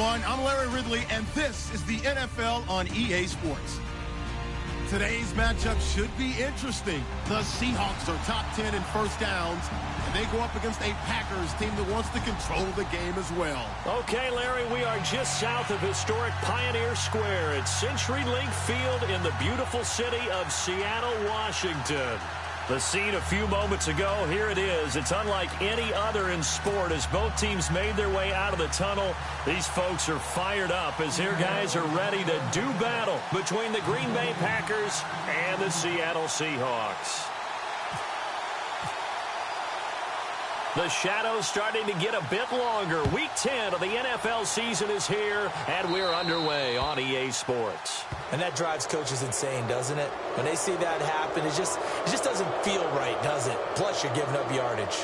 everyone. I'm Larry Ridley, and this is the NFL on EA Sports. Today's matchup should be interesting. The Seahawks are top 10 in first downs, and they go up against a Packers team that wants to control the game as well. Okay, Larry, we are just south of historic Pioneer Square at CenturyLink Field in the beautiful city of Seattle, Washington. The scene a few moments ago, here it is. It's unlike any other in sport as both teams made their way out of the tunnel. These folks are fired up as their guys are ready to do battle between the Green Bay Packers and the Seattle Seahawks. The shadow's starting to get a bit longer. Week 10 of the NFL season is here, and we're underway on EA Sports. And that drives coaches insane, doesn't it? When they see that happen, it just doesn't feel right, does it? Plus, you're giving up yardage.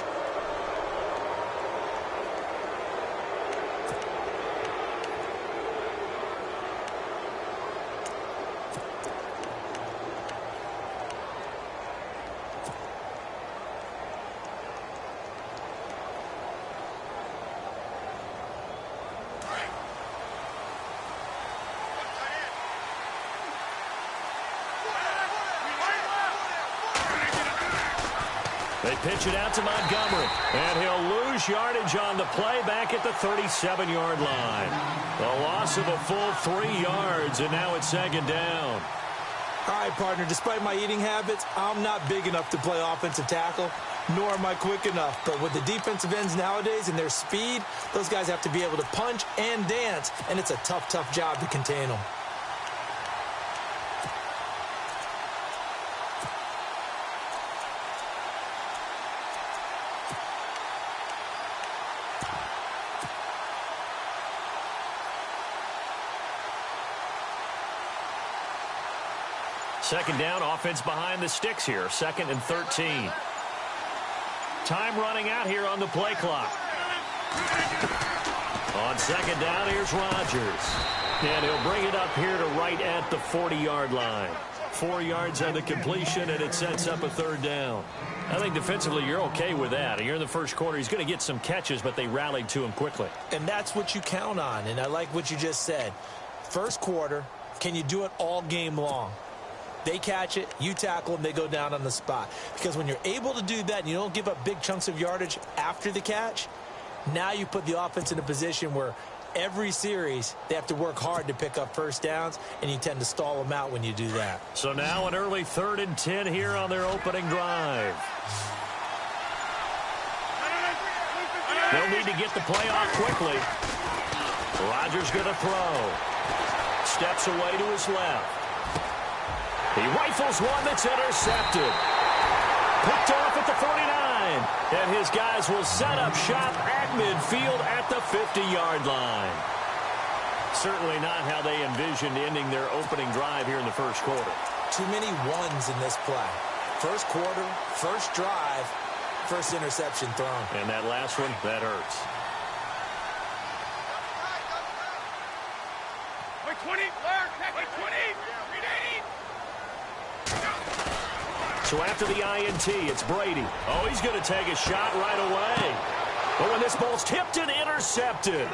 They pitch it out to Montgomery, and he'll lose yardage on the play back at the 37-yard line. The loss of a full 3 yards, and now it's second down. All right, partner, despite my eating habits, I'm not big enough to play offensive tackle, nor am I quick enough. But with the defensive ends nowadays and their speed, those guys have to be able to punch and dance, and it's a tough, tough job to contain them. Second down, offense behind the sticks here. 2nd and 13. Time running out here on the play clock. On second down, here's Rodgers. And he'll bring it up here to right at the 40-yard line. 4 yards on the completion, and it sets up a third down. I think defensively you're okay with that. You're in the first quarter. He's going to get some catches, but they rallied to him quickly. And that's what you count on, and I like what you just said. First quarter, can you do it all game long? They catch it, you tackle them, they go down on the spot. Because when you're able to do that and you don't give up big chunks of yardage after the catch, now you put the offense in a position where every series they have to work hard to pick up first downs, and you tend to stall them out when you do that. So now an early 3rd and 10 here on their opening drive. They'll need to get the play off quickly. Rodgers going to throw. Steps away to his left. He rifles one that's intercepted. Picked off at the 49. And his guys will set up shop at midfield at the 50-yard line. Certainly not how they envisioned ending their opening drive here in the first quarter. Too many ones in this play. First quarter, first drive, first interception thrown. And that last one, that hurts. Wait, 20, wait, 20. So after the INT, it's Brady. Oh, he's going to take a shot right away. But when this ball's tipped and intercepted,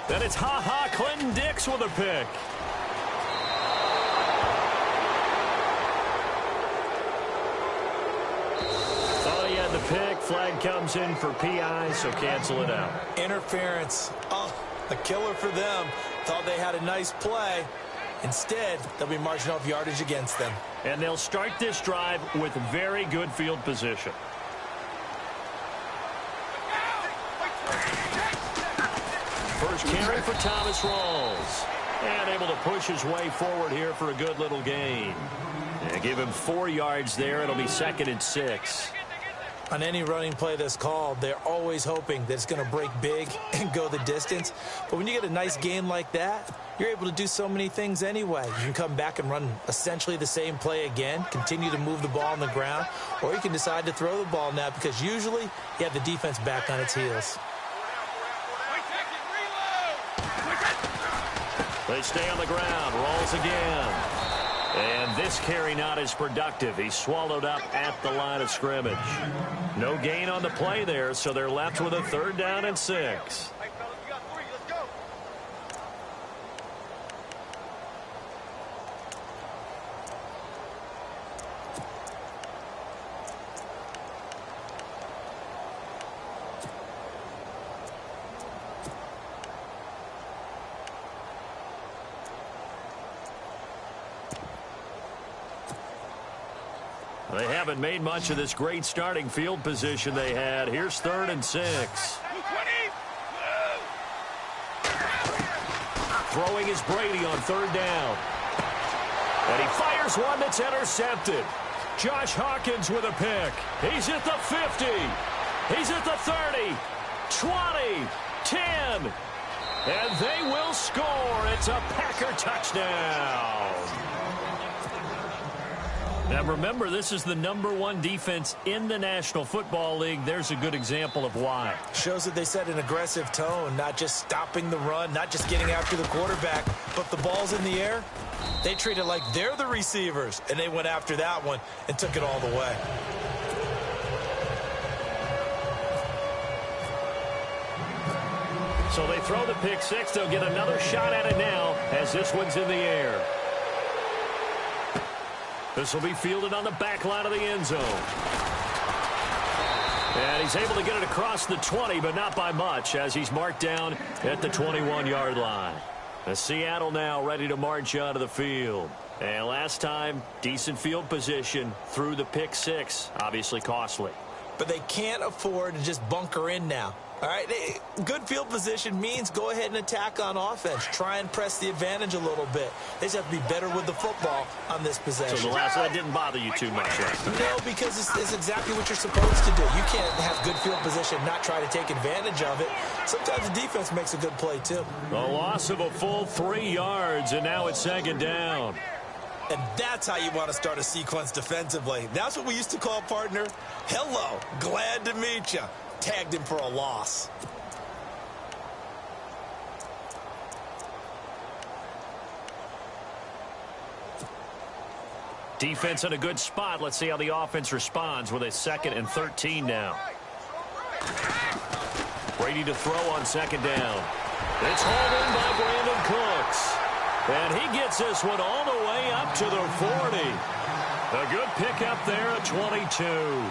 then it's Clinton Dix with a pick. Oh, he had the pick. Flag comes in for PI, so cancel it out. Interference. Oh, a killer for them. Thought they had a nice play. Instead, they'll be marching off yardage against them. And they'll start this drive with very good field position. First carry for Thomas Rawls. And able to push his way forward here for a good little gain. And give him 4 yards there. It'll be 2nd and 6. On any running play that's called, they're always hoping that it's going to break big and go the distance. But when you get a nice gain like that, you're able to do so many things anyway. You can come back and run essentially the same play again, continue to move the ball on the ground, or you can decide to throw the ball now because usually you have the defense back on its heels. They stay on the ground. Rolls again. And this carry not as productive. He's swallowed up at the line of scrimmage. No gain on the play there, so they're left with a 3rd down and 6. They haven't made much of this great starting field position they had. Here's 3rd and 6. Throwing is Brady on 3rd down. And he fires one that's intercepted. Josh Hawkins with a pick. He's at the 50. He's at the 30. 20. 10. And they will score. It's a Packer touchdown. Now remember, this is the #1 defense in the National Football League. There's a good example of why. Shows that they set an aggressive tone, not just stopping the run, not just getting after the quarterback, but the ball's in the air. They treat it like they're the receivers, and they went after that one and took it all the way. So they throw the pick 6. They'll get another shot at it now as this one's in the air. This will be fielded on the back line of the end zone. And he's able to get it across the 20, but not by much, as he's marked down at the 21-yard line. Seattle now ready to march out of the field. And last time, decent field position through the pick 6. Obviously costly. But they can't afford to just bunker in now. All right, good field position means go ahead and attack on offense. Try and press the advantage a little bit. They just have to be better with the football on this possession. So the last one didn't bother you too much, right? No, because it's exactly what you're supposed to do. You can't have good field position, not try to take advantage of it. Sometimes the defense makes a good play, too. A loss of a full 3 yards, and now it's 2nd down. And that's how you want to start a sequence defensively. That's what we used to call, partner, hello, glad to meet you. Tagged him for a loss. Defense in a good spot. Let's see how the offense responds with a 2nd and 13 now. Brady to throw on 2nd down. It's hauled in by Brandon Cooks. And he gets this one all the way up to the 40. A good pickup there at 22.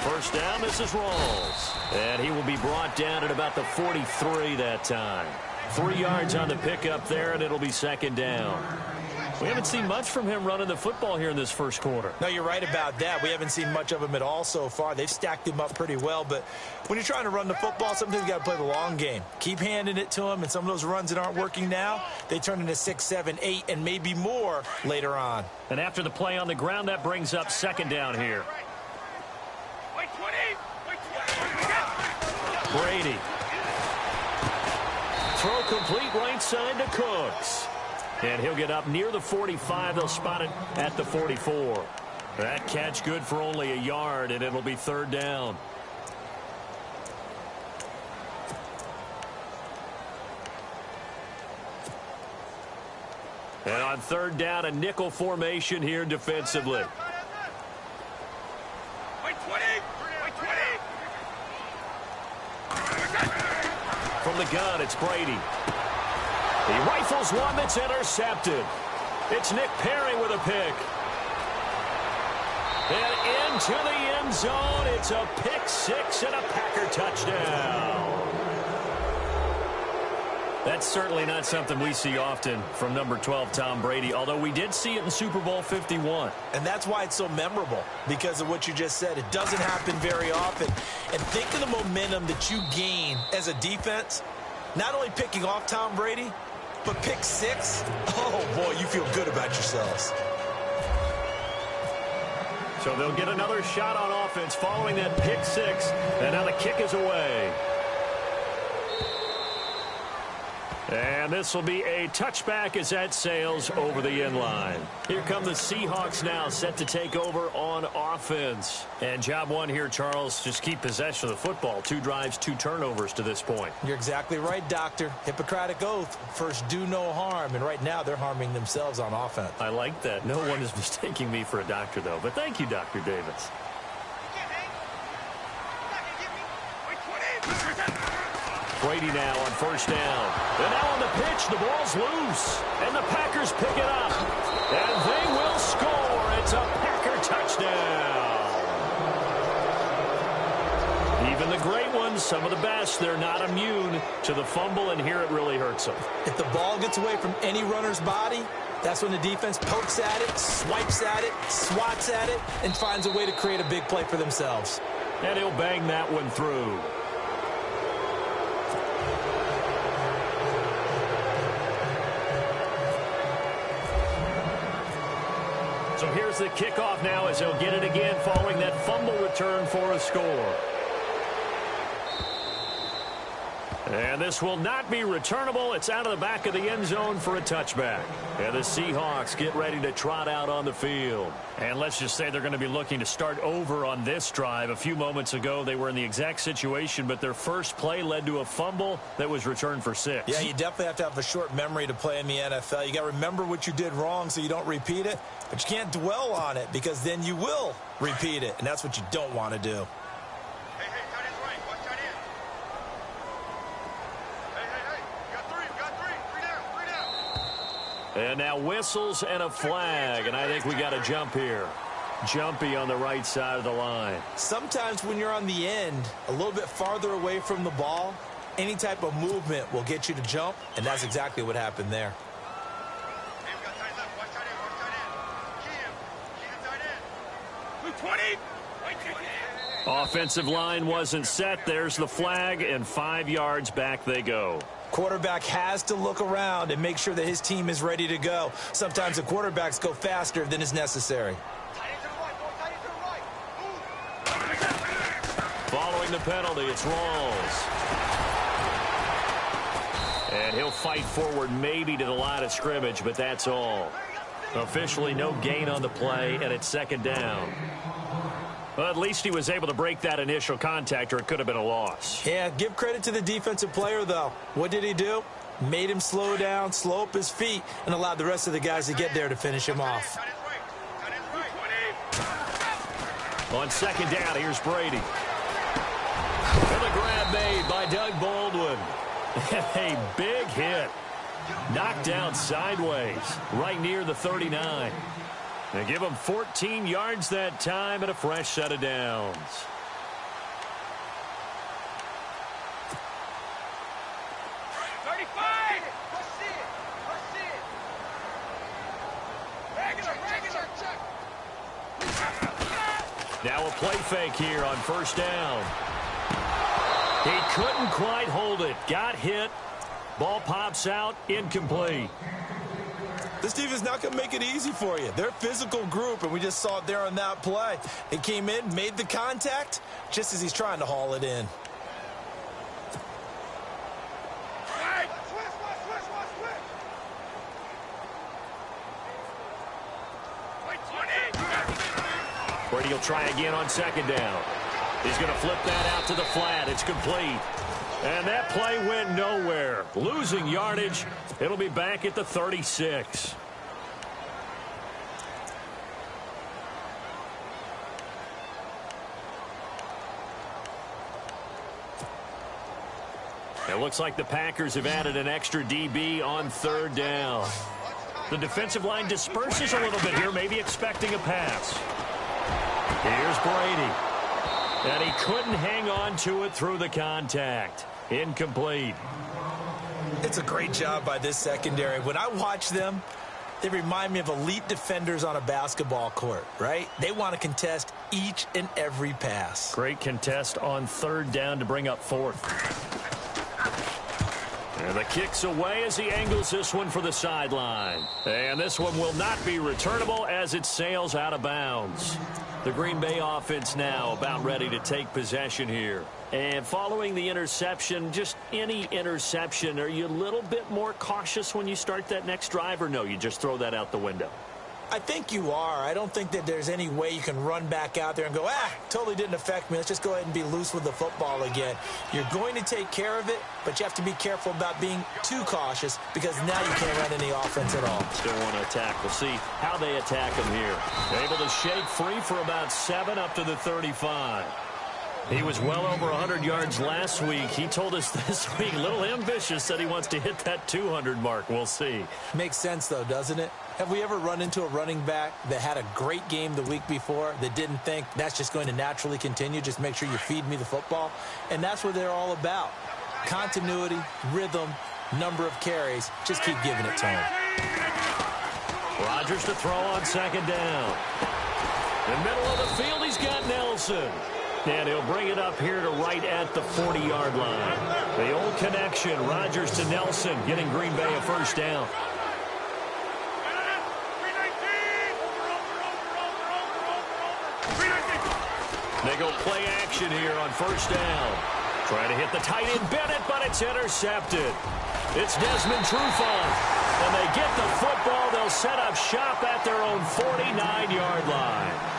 First down, this is Rawls. And he will be brought down at about the 43 that time. 3 yards on the pickup there, and it'll be 2nd down. We haven't seen much from him running the football here in this first quarter. No, you're right about that. We haven't seen much of him at all so far. They've stacked him up pretty well, but when you're trying to run the football, sometimes you got to play the long game. Keep handing it to him, and some of those runs that aren't working now, they turn into 6, 7, 8, and maybe more later on. And after the play on the ground, that brings up 2nd down here. Brady. Throw complete right side to Cooks. And he'll get up near the 45. They'll spot it at the 44. That catch good for only a yard, and it'll be 3rd down. And on 3rd down, a nickel formation here defensively. From the gun, it's Brady. He rifles one that's intercepted. It's Nick Perry with a pick. And into the end zone, it's a pick 6 and a Packer touchdown. That's certainly not something we see often from number 12, Tom Brady, although we did see it in Super Bowl 51. And that's why it's so memorable, because of what you just said. It doesn't happen very often. And think of the momentum that you gain as a defense, not only picking off Tom Brady, but pick 6. Oh, boy, you feel good about yourselves. So they'll get another shot on offense following that pick 6, and now the kick is away. And this will be a touchback as that sails over the end line. Here come the Seahawks now, set to take over on offense. And job one here, Charles, just keep possession of the football. 2 drives, 2 turnovers to this point. You're exactly right, Doctor. Hippocratic oath. First, do no harm. And right now, they're harming themselves on offense. I like that. No one is mistaking me for a doctor, though. But thank you, Dr. Davis. Brady now on first down. And now on the pitch, the ball's loose. And the Packers pick it up. And they will score. It's a Packer touchdown. Even the great ones, some of the best, they're not immune to the fumble, and here it really hurts them. If the ball gets away from any runner's body, that's when the defense pokes at it, swipes at it, swats at it, and finds a way to create a big play for themselves. And he'll bang that one through. So here's the kickoff now as he'll get it again following that fumble return for a score. And this will not be returnable. It's out of the back of the end zone for a touchback. And the Seahawks get ready to trot out on the field. And let's just say they're going to be looking to start over on this drive. A few moments ago, they were in the exact situation, but their first play led to a fumble that was returned for 6. Yeah, you definitely have to have a short memory to play in the NFL. You got to remember what you did wrong so you don't repeat it, but you can't dwell on it because then you will repeat it, and that's what you don't want to do. And now whistles and a flag, and I think we got a jump here. Jumpy on the right side of the line. Sometimes when you're on the end, a little bit farther away from the ball, any type of movement will get you to jump, and that's exactly what happened there. Offensive line wasn't set. There's the flag, and 5 yards back they go. Quarterback has to look around and make sure that his team is ready to go. Sometimes the quarterbacks go faster than is necessary. Following the penalty, it's Rawls. And he'll fight forward maybe to the line of scrimmage, but that's all. Officially no gain on the play, and it's second down. Well, at least he was able to break that initial contact, or it could have been a loss. Yeah, give credit to the defensive player, though. What did he do? Made him slow down, slow up his feet, and allowed the rest of the guys to get there to finish him off. On second down, here's Brady. And the grab made by Doug Baldwin. A big hit. Knocked down sideways, right near the 39. They give him 14 yards that time and a fresh set of downs. Now a play fake here on first down. He couldn't quite hold it. Got hit. Ball pops out. Incomplete. This team is not going to make it easy for you. They're a physical group, and we just saw it there on that play. He came in, made the contact, just as he's trying to haul it in. Brady will try again on second down. He's going to flip that out to the flat. It's complete. And that play went nowhere. Losing yardage. It'll be back at the 36. It looks like the Packers have added an extra DB on third down. The defensive line disperses a little bit here, maybe expecting a pass. Here's Brady. And he couldn't hang on to it through the contact. Incomplete. It's a great job by this secondary. When I watch them, they remind me of elite defenders on a basketball court, right? They want to contest each and every pass. Great contest on third down to bring up fourth. And the kick's away as he angles this one for the sideline. And this one will not be returnable as it sails out of bounds. The Green Bay offense now about ready to take possession here. And following the interception, just any interception, are you a little bit more cautious when you start that next drive, or no, you just throw that out the window? I think you are. I don't think that there's any way you can run back out there and go, totally didn't affect me. Let's just go ahead and be loose with the football again. You're going to take care of it, but you have to be careful about being too cautious because now you can't run any offense at all. Still want to attack. We'll see how they attack him here. Able to shake free for about 7 up to the 35. He was well over 100 yards last week. He told us this week, a little ambitious, said he wants to hit that 200 mark. We'll see. Makes sense, though, doesn't it? Have we ever run into a running back that had a great game the week before that didn't think that's just going to naturally continue? Just make sure you feed me the football. And that's what they're all about. Continuity, rhythm, number of carries. Just keep giving it to him. Rodgers to throw on second down. In the middle of the field, he's got Nelson. And he'll bring it up here to right at the 40-yard line. The old connection, Rodgers to Nelson, getting Green Bay a first down. They go play action here on first down. Trying to hit the tight end Bennett, but it's intercepted. It's Desmond Trufant. And they get the football. They'll set up shop at their own 49-yard line.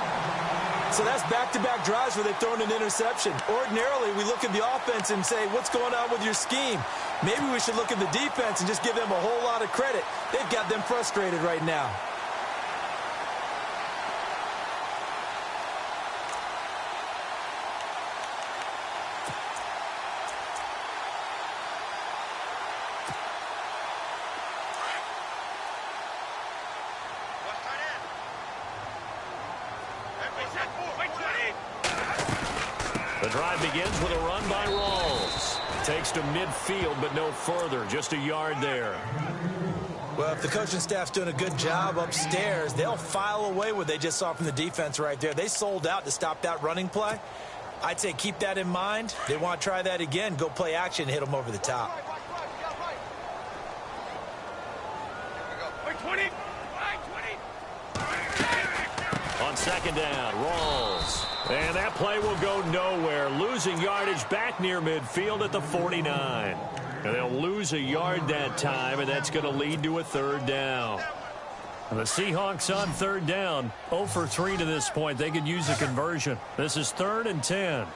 So that's back-to-back drives where they've thrown an interception. Ordinarily, we look at the offense and say, what's going on with your scheme? Maybe we should look at the defense and just give them a whole lot of credit. They've got them frustrated right now. The drive begins with a run by Rawls. Takes to midfield, but no further. Just a yard there. Well, if the coaching staff's doing a good job upstairs, they'll file away what they just saw from the defense right there. They sold out to stop that running play. I'd say keep that in mind. They want to try that again. Go play action and hit them over the top. On second down, Rawls. And that play will go nowhere. Losing yardage back near midfield at the 49. And they'll lose a yard that time, and that's going to lead to a third down. And the Seahawks on third down, 0 for 3 to this point. They could use a conversion. This is 3rd and 10.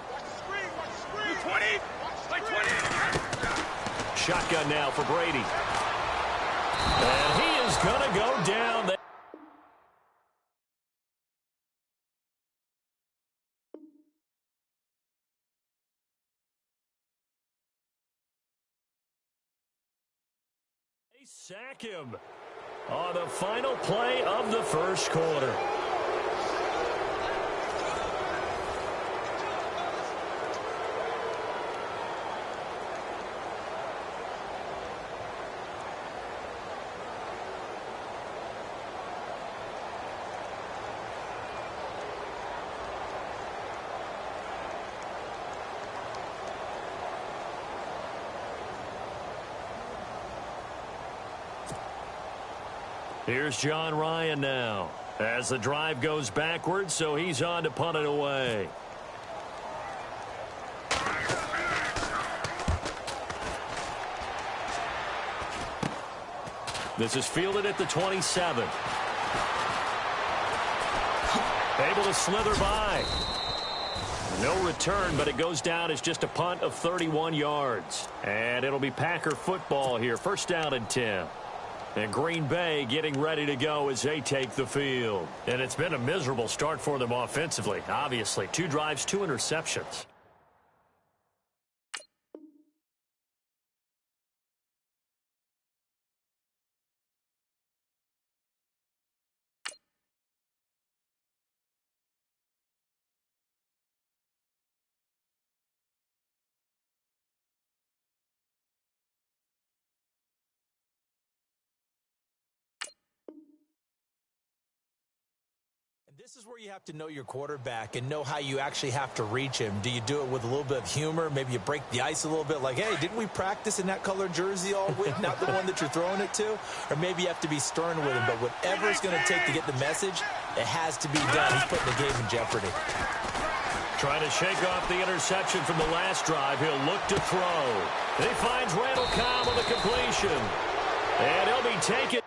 Shotgun now for Brady. And he is going to go down. They sack him on the final play of the first quarter. Here's John Ryan now as the drive goes backwards, so he's on to punt it away. This is fielded at the 27. Able to slither by. No return, but it goes down as just a punt of 31 yards. And it'll be Packer football here. First down and 10. And Green Bay getting ready to go as they take the field. And it's been a miserable start for them offensively, obviously. 2 drives, 2 interceptions. This is where you have to know your quarterback and know how you actually have to reach him. Do you do it with a little bit of humor? Maybe you break the ice a little bit like, hey, didn't we practice in that colored jersey all week? Not the one that you're throwing it to? Or maybe you have to be stern with him. But whatever it's going to take to get the message, it has to be done. He's putting the game in jeopardy. Trying to shake off the interception from the last drive. He'll look to throw. He finds Randall Cobb on the completion. And he'll be taken.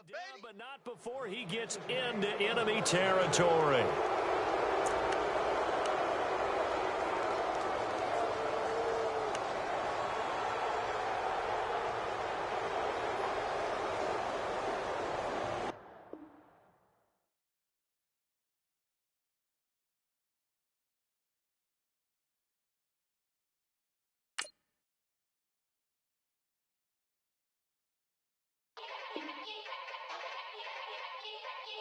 down, but not before he gets into enemy territory.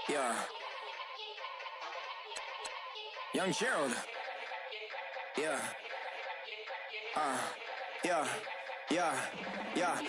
Yeah. Young Gerald. Yeah. Yeah. Yeah. Yeah.